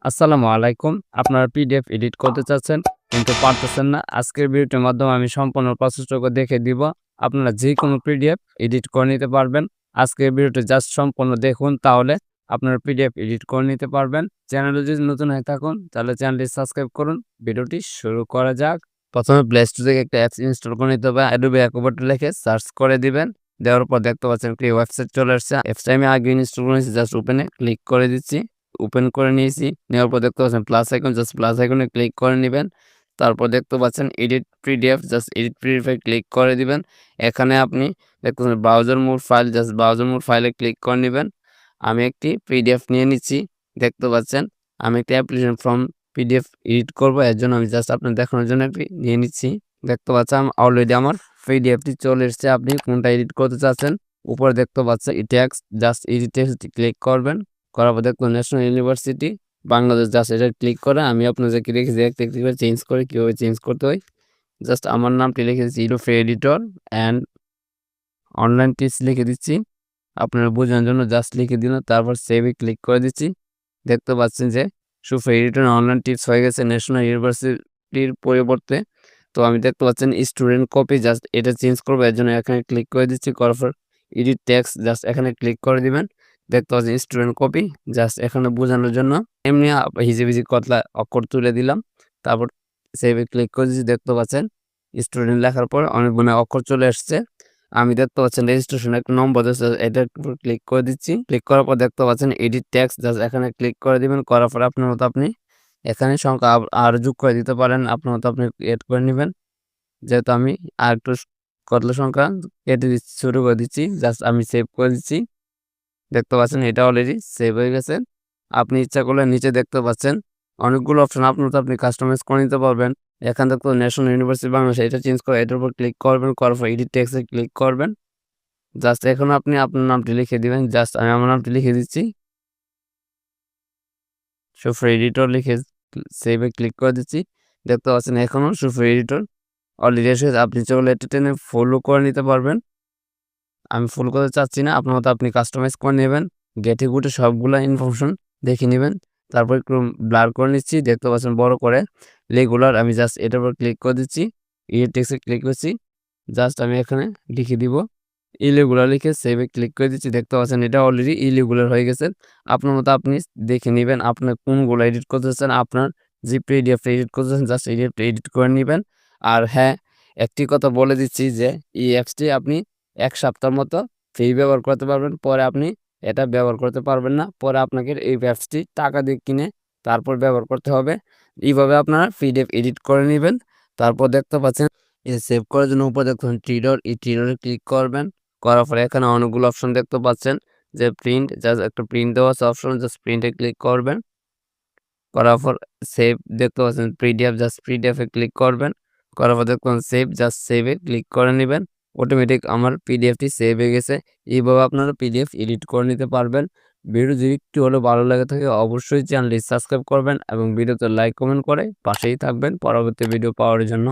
আসসালামু আলাইকুম। আপনারা পিডিএফ এডিট করতে চাচ্ছেন কিন্তু পারতেছেন না। আজকের ভিডিওটির মাধ্যমে আমি সম্পূর্ণ প্রসেসটুকু দেখে দিব। আপনারা যেকোনো পিডিএফ এডিট করে নিতে পারবেন। আজকের ভিডিওটি জাস্ট সম্পূর্ণ দেখুন, তাহলে আপনারা পিডিএফ এডিট করে নিতে পারবেন। চ্যানেলে যদি নতুন হয়ে থাকুন তাহলে চ্যানেলটি সাবস্ক্রাইব করুন। ভিডিওটি শুরু করা যাক। প্রথমে প্লে স্টোর থেকে একটা অ্যাপস ইনস্টল করে নিতে হবে। অ্যাডোবি অ্যাকোয়ার্ড লিখে সার্চ করে দিবেন। দেওয়ার পর দেখতে পাচ্ছেন একটি ওয়েবসাইট চলে আসছে। অ্যাপসটা আমি আগে ইনস্টল করেছি, জাস্ট ওপেনে ক্লিক করে দিচ্ছি। ওপেন করে নিয়েছি। নেওয়ার পর দেখতে পাচ্ছেন প্লাস আইকন, জাস্ট প্লাস আইকনে ক্লিক করে নেবেন। তারপর দেখতে পাচ্ছেন এডিট পিডিএফ, জাস্ট এডিট পিডিএফে ক্লিক করে দিবেন। এখানে আপনি দেখতে পাচ্ছেন browser mode file, just browser mode ফাইলে ক্লিক করে নেবেন। আমি একটি পিডিএফ নিয়ে নিচ্ছি। দেখতে পাচ্ছেন আমি একটি অ্যাপ্লিকেশন ফর্ম পিডিএফ এডিট করব, এর জন্য আমি জাস্ট আপনার দেখানোর জন্য একটি নিয়ে নিচ্ছি। দেখতে পাচ্ছেন অলরেডি আমার পিডিএফটি চলে এসেছে। আপনি কোনটা এডিট করতে চাচ্ছেন উপরে দেখতে পাচ্ছেন text, just edit text click করবেন। করার পর দেখুন ন্যাশনাল ইউনিভার্সিটি বাংলাদেশ, জাস্ট এটা ক্লিক করে আমি আপনাদেরকে রেখেছি একটা একটি করে চেঞ্জ করে কীভাবে চেঞ্জ করতে হয়। জাস্ট আমার নামটি লিখে দিচ্ছি ইউরোফে এডিটর অ্যান্ড অনলাইন টিপস লিখে দিচ্ছি আপনারা বোঝানোর জন্য, জাস্ট লিখে দিন। তারপর সেভে ক্লিক করে দিচ্ছি। দেখতে পাচ্ছেন যে সুফে এডিটর অনলাইন টিপস হয়ে গেছে ন্যাশনাল ইউনিভার্সিটির পরিবর্তে। তো আমি দেখতে পাচ্ছেন স্টুডেন্ট কপি, জাস্ট এটা চেঞ্জ করবো, এর জন্য এখানে ক্লিক করে দিচ্ছি। করার পর এডিট টেক্সট, জাস্ট এখানে ক্লিক করে দিবেন। দেখতে পাচ্ছেন স্টুডেন্ট কপি, জাস্ট এখানে বোঝানোর জন্য এমনি হিজিবিজি কতলা অক্ষর তুলে দিলাম। তারপর সেভে ক্লিক করে দিচ্ছি। দেখতে পাচ্ছেন স্টুডেন্ট লেখার পর অনেকগুলো অক্ষর চলে আসছে। আমি দেখতে পাচ্ছেন রেজিস্ট্রেশন একটা নম্বর আছে, এটার উপর ক্লিক করে দিচ্ছি। ক্লিক করার পর দেখতে পাচ্ছেন এডিট টেক্সট, জাস্ট এখানে ক্লিক করে দিবেন। করার পর আপনার মতো আপনি এখানে সংখ্যা আর যোগ করে দিতে পারেন, আপনার মতো আপনি এড করে নেবেন। যেহেতু আমি আর একটু কতলা সংখ্যা কেটে দিচ্ছি, শুরু করে দিচ্ছি। জাস্ট আমি সেভ করে দিচ্ছি। দেখতে পাচ্ছেন এটা অলরেডি সেভ হয়ে গেছে। আপনি ইচ্ছা করলে নিচে দেখতে পাচ্ছেন অনেকগুলো অপশন, আপনার তো আপনি কাস্টমাইজ করে নিতে পারবেন। এখান থেকে ন্যাশনাল ইউনিভার্সিটি বাংলাদেশ এটা চেঞ্জ করে এটার উপর ক্লিক করবেন। করার পর এডিট টেক্সটে ক্লিক করবেন। জাস্ট এখন আপনি আপনার নামটি লিখে দিবেন। জাস্ট আমি আমার নামটি লিখে দিচ্ছি। সুফে এডিটর লিখে সেভে ক্লিক করে দিচ্ছি। দেখতে পাচ্ছেন এখনও সুফে এডিটর অলরেডি এসে, আপনি চলে এটা টেনে ফলো করে নিতে পারবেন। আমি ফলো করতে চাচ্ছি না, আপনার মতো আপনি কাস্টমাইজ করে নেবেন। গেটে গুটে সবগুলা ইনফরমেশন দেখে নেবেন। তারপর একটু ব্লার করে নিচ্ছি। দেখতে পাচ্ছেন বড় করে রেগুলার, আমি জাস্ট এটার উপর ক্লিক করে দিচ্ছি। এর টেক্সটে ক্লিক করছি। জাস্ট আমি এখানে লিখে দিব ইরেগুলার, লিখে সেভে ক্লিক করে দিচ্ছি। দেখতে পাচ্ছেন এটা অলরেডি ইরেগুলার হয়ে গেছে। আপনার মতো আপনি দেখে নেবেন আপনার কোনগুলো এডিট করতে চাচ্ছেন। আপনার যে পিডিএফটা এডিট করতেছেন জাস্ট পিডিএফটা এডিট করে নেবেন। আর হ্যাঁ, একটি কথা বলে দিচ্ছি যে এই অ্যাপসটি আপনি ১ সপ্তাহ মতো ফ্রি ব্যবহার করতে পারবেন। পরে আপনি এটা ব্যবহার করতে পারবেন না। পরে আপনাকে এই অ্যাপসটি টাকা দিয়ে কিনে তারপর ব্যবহার করতে হবে। এইভাবে আপনারা পিডিএফ এডিট করে নেবেন। তারপর দেখতে পাচ্ছেন সেভ করার জন্য উপরে দেখুন ট্রিডর, এই ট্রিডরে ক্লিক করবেন। করার পরে এখানে অনেকগুলো অপশন দেখতে পাচ্ছেন যে প্রিন্ট, জাস্ট একটা প্রিন্ট দেওয়া আছে অপশন, জাস্ট প্রিন্টে ক্লিক করবেন। করার পর সেভ দেখতে পাচ্ছেন পিডিএফ, জাস্ট পিডিএফে ক্লিক করবেন। করার পর দেখুন সেভ, জাস্ট সেভে ক্লিক করে নেবেন। অটোমেটিক আমার পিডিএফটি সেভ হয়ে গেছে। এইভাবে আপনারা পিডিএফ এডিট করে নিতে পারবেন। ভিডিও যদি একটু হলেও ভালো লাগে থাকে অবশ্যই চ্যানেলটি সাবস্ক্রাইব করবেন এবং ভিডিওতে লাইক কমেন্ট করে পাশেই থাকবেন পরবর্তী ভিডিও পাওয়ার জন্য।